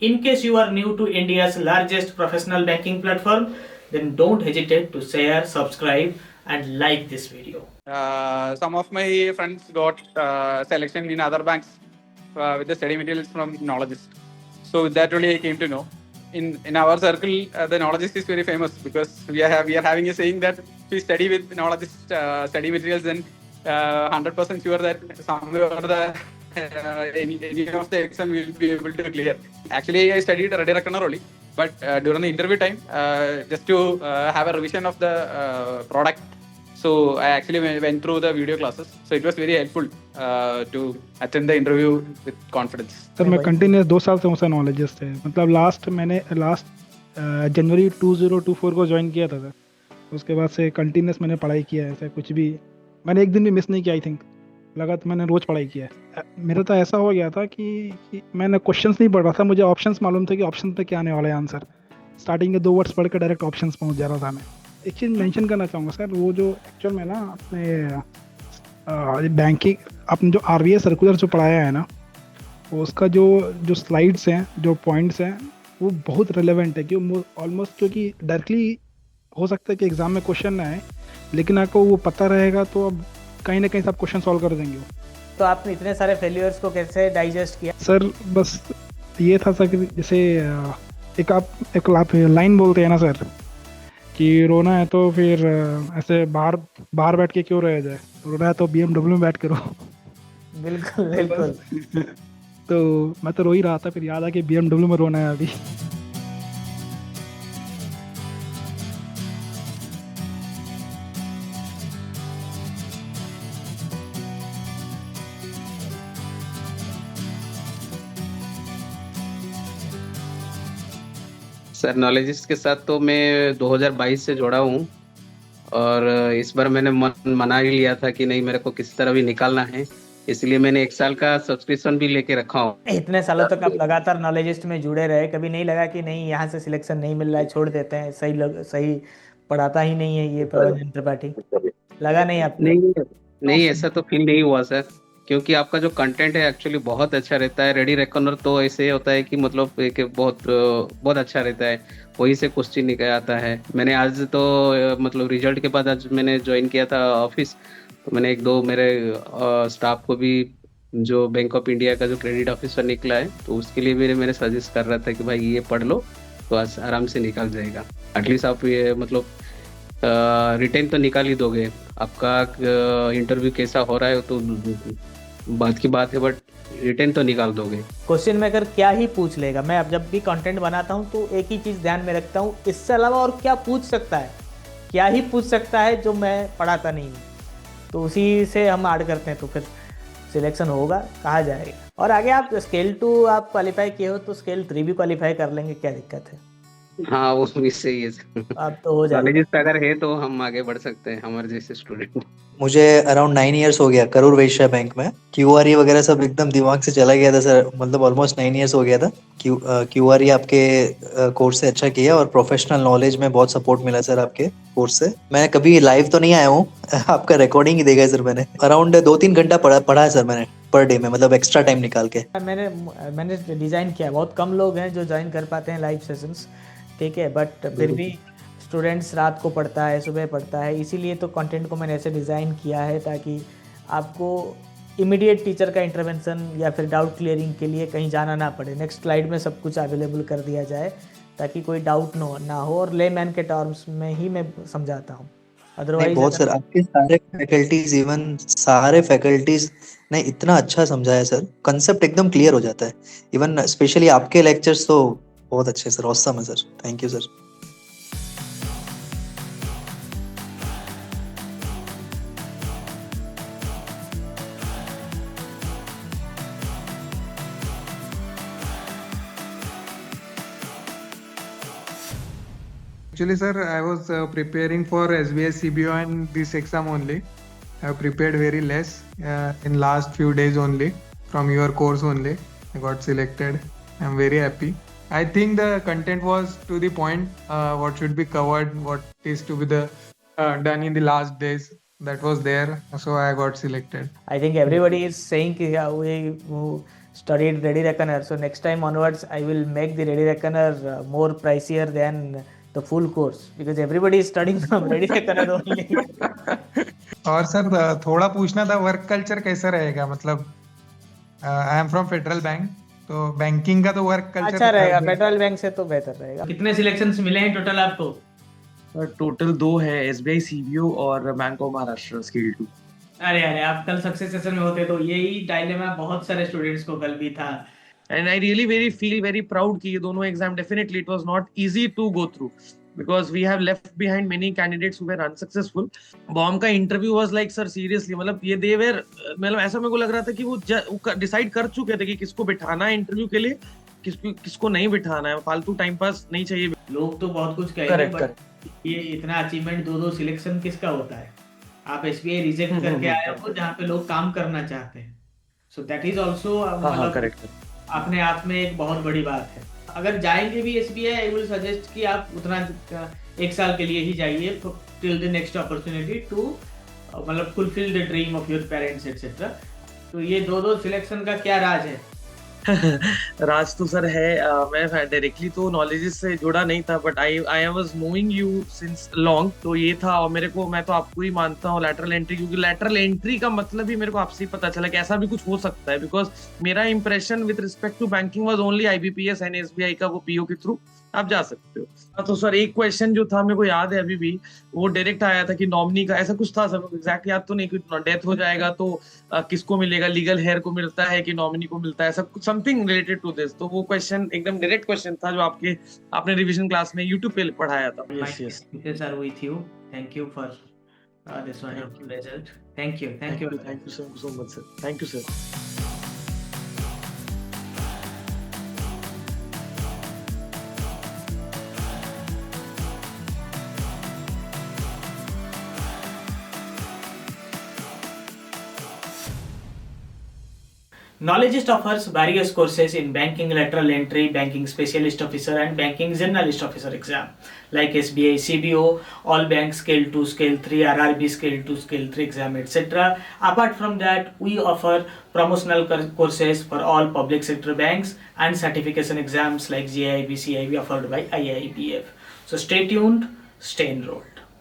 In case you are new to India's largest professional banking platform, then don't hesitate to share, subscribe, and like this video. Some of my friends got selection in other banks with the study materials from Knowledgeist. So with that only I came to know. In our circle, the Knowledgeist is very famous because we are having a saying that if we study with Knowledgeist study materials, then 100% sure that somewhere or the any of the exam we will be able to clear. Actually, I studied Ready Reckoner only, but during the interview time, just to have a revision of the product. So I actually went through the video classes. So it was very helpful to attend the interview with confidence. Sir मैं continuous 2 साल से मुझसे knowledges थे, मतलब last जनवरी 2024 को join किया था sir. उसके बाद से कंटिन्यूस मैंने पढ़ाई किया है सर, कुछ भी मैंने एक दिन भी मिस नहीं किया। आई थिंक लगा तो मैंने रोज़ पढ़ाई किया है। मेरा तो ऐसा हो गया था कि मैंने क्वेश्चंस नहीं पढ़ रहा था, मुझे ऑप्शंस मालूम थे कि ऑप्शन पे क्या आने वाला है आंसर। स्टार्टिंग के 2 वर्ड्स पढ़ के डायरेक्ट ऑप्शंस पहुंच जा रहा था मैं। एक चीज़ मेंशन करना चाहूँगा सर, वो जो एक्चुअल में ना अपने बैंकिंग आपने जो RBI सर्कुलर जो पढ़ाया है ना, उसका जो स्लाइड्स हैं, जो पॉइंट्स हैं, वो बहुत रिलेवेंट है कि ऑलमोस्ट, क्योंकि डायरेक्टली हो सकता है कि एग्ज़ाम में क्वेश्चन ना आए, लेकिन आपको वो पता रहेगा तो अब कहीं ना कहीं सब क्वेश्चन सॉल्व कर देंगे। तो आपने इतने सारे फेलियर्स को कैसे डाइजेस्ट किया? सर बस ये था सर कि जैसे एक लाइन बोलते हैं ना सर कि रोना है तो फिर ऐसे बाहर बैठ के क्यों रह जाए, रोना है तो BMW में बैठ के रो। बिल्कुल बिल्कुल। तो मैं तो रो ही रहा था, फिर याद आ कि BMW में रोना है अभी। सर नॉलेजिस्ट के साथ तो मैं 2022 से जुड़ा हूँ और इस बार मैंने मना ही लिया था कि नहीं, मेरे को किसी तरह भी निकालना है, इसलिए मैंने 1 साल का सब्सक्रिप्शन भी लेके रखा हूँ। इतने सालों तक आप लगातार नॉलेजिस्ट में जुड़े रहे, कभी नहीं लगा कि नहीं यहाँ से सिलेक्शन नहीं मिल रहा है, छोड़ देते हैं, सही पढ़ाता ही नहीं है ये प्रबंधन त्रिपाठी? लगा नहीं आपको? नहीं, ऐसा तो फील नहीं हुआ सर, क्योंकि आपका जो कंटेंट है एक्चुअली बहुत अच्छा रहता है। रेडी रेकनर तो ऐसे होता है कि मतलब एक बहुत अच्छा रहता है, वहीं से क्वेश्चन निकल आता है। मैंने आज तो मतलब रिजल्ट के बाद आज मैंने ज्वाइन किया था ऑफिस, तो मैंने 1-2 मेरे स्टाफ को भी, जो बैंक ऑफ इंडिया का जो क्रेडिट ऑफिसर निकला है, तो उसके लिए भी मैंने सजेस्ट कर रहा था कि भाई ये पढ़ लो तो आराम से निकल जाएगा। एटलीस्ट आप ये मतलब रिटेन तो निकाल ही दोगे। आपका इंटरव्यू कैसा हो रहा है तो बात की बात है, बट रिटेन तो निकाल दोगे। क्वेश्चन मेकर क्या ही पूछ लेगा? मैं अब जब भी कंटेंट बनाता हूँ तो एक ही चीज़ ध्यान में रखता हूँ, इससे अलावा और क्या पूछ सकता है, क्या ही पूछ सकता है जो मैं पढ़ाता नहीं हूँ, तो उसी से हम ऐड करते हैं, तो फिर सिलेक्शन होगा, कहा जाएगा। और आगे आप स्केल 2 आप क्वालिफाई किए हो तो स्केल 3 भी क्वालिफाई कर लेंगे, क्या दिक्कत है? हाँ, वो भी सही है। अब तो हो जाएगा। नॉलेज अगर है तो हम आगे बढ़ सकते हैं, हमारे जैसे स्टूडेंट। मुझे अराउंड 9 इयर्स हो गया करूर वैश्य बैंक में। QRE वगैरह सब एकदम दिमाग से चला गया था सर, मतलब ऑलमोस्ट 9 इयर्स हो गया था। QRE आपके कोर्स से अच्छा किया और प्रोफेशनल नॉलेज में बहुत सपोर्ट मिला सर आपके कोर्स से। मैं कभी लाइव तो नहीं आया हूँ आपका रिकॉर्डिंग ही देखा है सर मैंने। अराउंड 2-3 घंटा पढ़ा है सर मैंने पर डे में, मतलब एक्स्ट्रा टाइम निकाल के। मैंने डिज़ाइन किया, बहुत कम लोग हैं जो ज्वाइन कर पाते हैं लाइव सेशंस, ठीक है, बट फिर भी स्टूडेंट्स रात को पढ़ता है, सुबह पढ़ता है, इसीलिए तो कंटेंट को मैंने ऐसे डिज़ाइन किया है ताकि आपको इमीडिएट टीचर का इंटरवेंशन या फिर डाउट क्लियरिंग के लिए कहीं जाना ना पड़े। नेक्स्ट स्लाइड में सब कुछ अवेलेबल कर दिया जाए ताकि कोई डाउट ना हो, और लेमैन के टर्म्स में ही मैं समझाता हूँ। अदरवाइज बहुत सर, आपके सारे फैकल्टीज ने इतना अच्छा समझाया सर, कंसेप्ट एकदम क्लियर हो जाता है। इवन स्पेशली आपके लेक्चर्स तो बहुत अच्छे सर, ऑसम है sir, thank you sir. Actually, sir, I was preparing for SBI CBO and this exam only. I have prepared very less in last few days only. From your course only, I got selected. I'm very happy. I think the content was to the point. What should be covered, what is to be done in the last days, that was there. So I got selected. I think everybody is saying कि we studied Ready Reckoner. So next time onwards, I will make the Ready Reckoner more pricier than the full course because everybody is studying from Ready Reckoner only. और sir थोड़ा पूछना था, work culture कैसा रहेगा? मतलब I am from federal bank, तो banking का तो वर्क कल्चर अच्छा रहेगा, फेडरल बैंक से तो बेहतर रहेगा। कितने सिलेक्शंस मिले हैं टोटल आपको? टोटल 2 है, एसबीआई सीबीओ और बैंक ऑफ महाराष्ट्र स्किल 2। अरे आप कल सक्सेस सेशन में होते तो यही डायलेमा बहुत सारे स्टूडेंट्स को कल भी था। And I really feel very proud कि ये दोनों exam definitely it was not easy to go through because we have left behind many candidates who were unsuccessful. बॉम का interview was like sir seriously, मतलब ये दे वेर, मतलब ऐसा मेरे को लग रहा था कि वो डिसाइड कर चुके थे कि किसको बिठाना है इंटरव्यू के लिए, किसको नहीं बिठाना है, फालतू टाइम पास नहीं चाहिए। लोग तो बहुत कुछ कहेंगे बट ये इतना अचीवमेंट 2 सिलेक्शन किसका होता है? आप एसबीआई रिजेक्ट करके आए हो जहाँ पे लोग काम करना चाहते हैं, सो दैट इज ऑल्सो अपने आप में एक बहुत बड़ी बात है। अगर जाएंगे भी एसबीआई, आई विल सजेस्ट कि आप उतना 1 साल के लिए ही जाइए till the next opportunity to मतलब fulfil the dream of your parents etcetera. तो ये 2 सिलेक्शन का क्या राज है? राज तो सर है, मैं डायरेक्टली तो नॉलेजेस से जुड़ा नहीं था but I was knowing you since long, तो ये था। और मेरे को, मैं तो आपको ही मानता हूँ लैटरल एंट्री, क्योंकि लैटरल एंट्री का मतलब ही मेरे को आपसे ही पता चला कि ऐसा भी कुछ हो सकता है, बिकॉज मेरा impression with respect to banking was only IBPS and SBI का वो पीओ के थ्रू आप जा सकते हो। तो सर एक क्वेश्चन जो था मेरे को याद है अभी भी, वो डायरेक्ट आया था कि नॉमिनी का ऐसा कुछ था सर, मेरे को एग्जैक्ट याद तो नहीं कि डेथ हो जाएगा तो किसको मिलेगा, लीगल हेयर को मिलता है कि नॉमिनी को मिलता है, ऐसा कुछ समथिंग रिलेटेड टू दिस। तो वो क्वेश्चन एकदम डायरेक्ट क्वेश्चन था जो आपने रिवीजन क्लास में यूट्यूब पे पढ़ाया था। Yes sir, with you, thank you for this wonderful result. Thank you so much sir, thank you sir. Knowledgeist offers various courses in banking lateral entry, banking specialist officer and banking generalist officer exam like SBI, CBO, all bank scale 2, scale 3, RRB scale 2, scale 3 exam, etc. Apart from that, we offer promotional courses for all public sector banks and certification exams like GIB, CIB offered by IIBF. So stay tuned, stay enrolled.